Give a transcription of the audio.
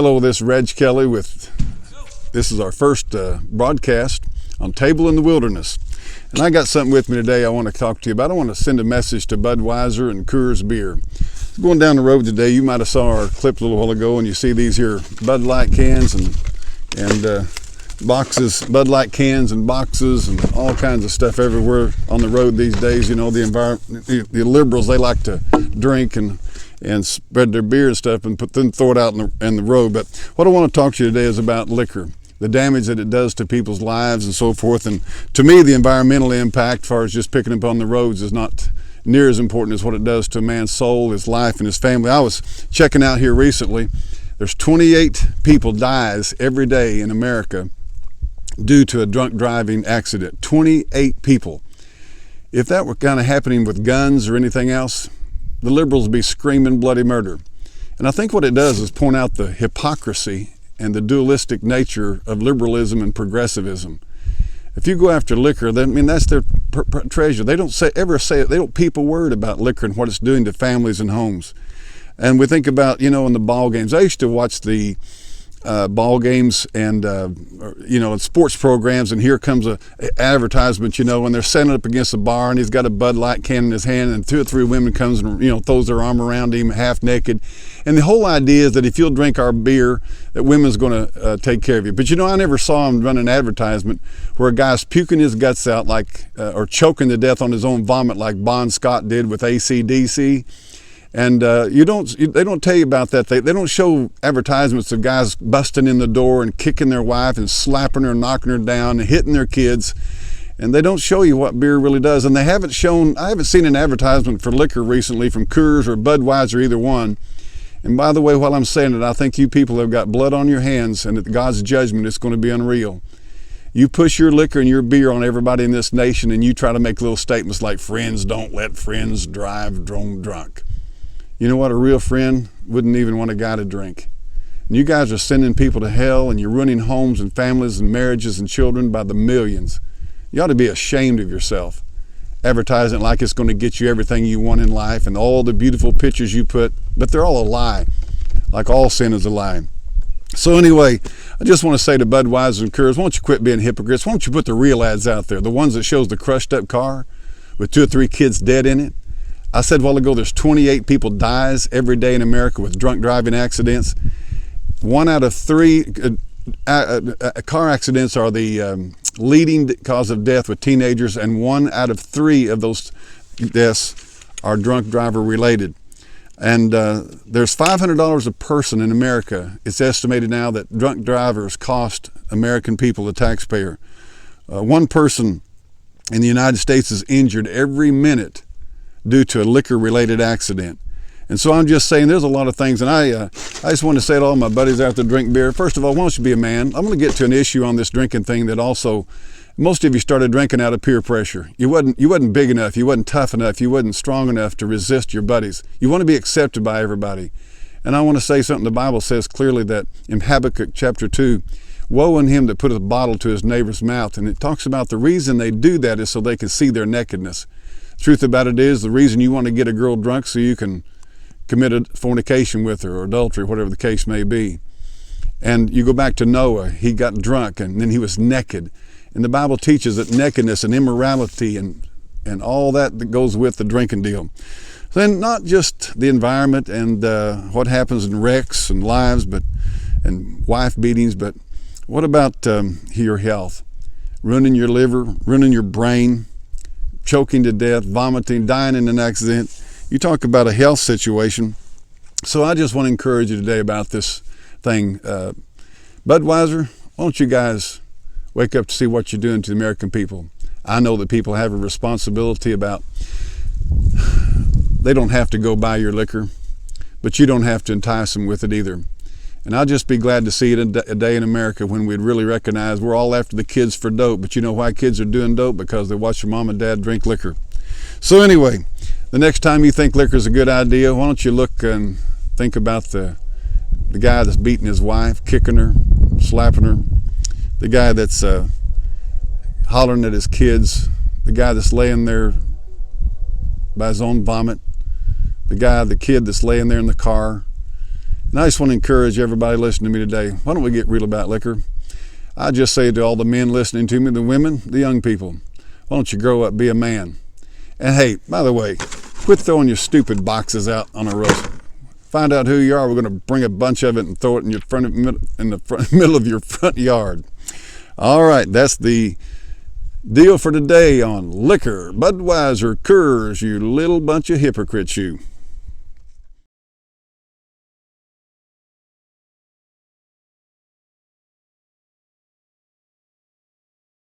Hello, this is Reg Kelly this is our first broadcast on Table in the Wilderness. And I got something with me today I want to talk to you about. I want to send a message to Budweiser and Coors Beer. Going down the road today, you might have saw our clip a little while ago, and you see these here Bud Light cans and boxes, Bud Light cans and boxes and all kinds of stuff everywhere on the road these days. You know, the the liberals, they like to drink and spread their beer and stuff and then throw it out in the road. But what I want to talk to you today is about liquor, the damage that it does to people's lives and so forth. And to me, the environmental impact, as far as just picking up on the roads, is not near as important as what it does to a man's soul, his life, and his family. I was checking out here recently. There's 28 people dies every day in America due to a drunk driving accident. 28 people. If that were kind of happening with guns or anything else, the liberals would be screaming bloody murder. And I think what it does is point out the hypocrisy and the dualistic nature of liberalism and progressivism. If you go after liquor, that's their treasure. They don't ever say it. They don't peep a word about liquor and what it's doing to families and homes. And we think about, in the ball games. I used to watch the ball games and and sports programs, and here comes a advertisement, and they're setting up against a bar, and he's got a Bud Light can in his hand, and 2 or 3 women comes and throws their arm around him half naked. And the whole idea is that if you'll drink our beer, that women's going to take care of you. But I never saw him run an advertisement where a guy's puking his guts out or choking to death on his own vomit like Bon Scott did with AC/DC. And they don't tell you about that. They don't show advertisements of guys busting in the door and kicking their wife and slapping her, knocking her down, and hitting their kids. And they don't show you what beer really does. And I haven't seen an advertisement for liquor recently from Coors or Budweiser, either one. And by the way, while I'm saying it, I think you people have got blood on your hands, and at God's judgment, it's going to be unreal. You push your liquor and your beer on everybody in this nation, and you try to make little statements like, friends don't let friends drive drunk. You know what? A real friend wouldn't even want a guy to drink. And you guys are sending people to hell, and you're ruining homes and families and marriages and children by the millions. You ought to be ashamed of yourself, advertising like it's going to get you everything you want in life and all the beautiful pictures you put, but they're all a lie, like all sin is a lie. So anyway, I just want to say to Budweiser and Coors, why don't you quit being hypocrites? Why don't you put the real ads out there, the ones that shows the crushed up car with 2 or 3 kids dead in it? I said a while ago, there's 28 people dies every day in America with drunk driving accidents. 1 out of 3 car accidents are the leading cause of death with teenagers, and 1 out of 3 of those deaths are drunk driver related. And there's $500 a person in America. It's estimated now that drunk drivers cost American people, the taxpayer. 1 person in the United States is injured every minute due to a liquor-related accident. And so I'm just saying there's a lot of things, and I just want to say to all my buddies out there drink beer, first of all, why don't you be a man? I'm going to get to an issue on this drinking thing that also, most of you started drinking out of peer pressure. You wasn't big enough, you wasn't tough enough, you wasn't strong enough to resist your buddies. You want to be accepted by everybody. And I want to say something the Bible says clearly, that in Habakkuk chapter 2, woe unto him that putteth a bottle to his neighbor's mouth. And it talks about the reason they do that is so they can see their nakedness. Truth about it is, the reason you want to get a girl drunk so you can commit a fornication with her or adultery, whatever the case may be. And you go back to Noah, he got drunk and then he was naked. And the Bible teaches that nakedness and immorality and all that goes with the drinking deal. Then not just the environment and what happens in wrecks and lives, and wife beatings, but what about your health? Ruining your liver, ruining your brain, choking to death, vomiting, dying in an accident. You talk about a health situation. So I just want to encourage you today about this thing. Budweiser, why don't you guys wake up to see what you're doing to the American people? I know that people have a responsibility about, they don't have to go buy your liquor, but you don't have to entice them with it either. And I'll just be glad to see it a day in America when we'd really recognize we're all after the kids for dope. But you know why kids are doing dope? Because they watch their mom and dad drink liquor. So anyway, the next time you think liquor is a good idea, why don't you look and think about the guy that's beating his wife, kicking her, slapping her, the guy that's hollering at his kids, the guy that's laying there by his own vomit, the kid that's laying there in the car, And I just want to encourage everybody listening to me today. Why don't we get real about liquor? I just say to all the men listening to me, the women, the young people, why don't you grow up, be a man? And hey, by the way, quit throwing your stupid boxes out on a roast. Find out who you are. We're going to bring a bunch of it and throw it in the middle of your front yard. All right, that's the deal for today on liquor. Budweiser, Coors, you little bunch of hypocrites, you.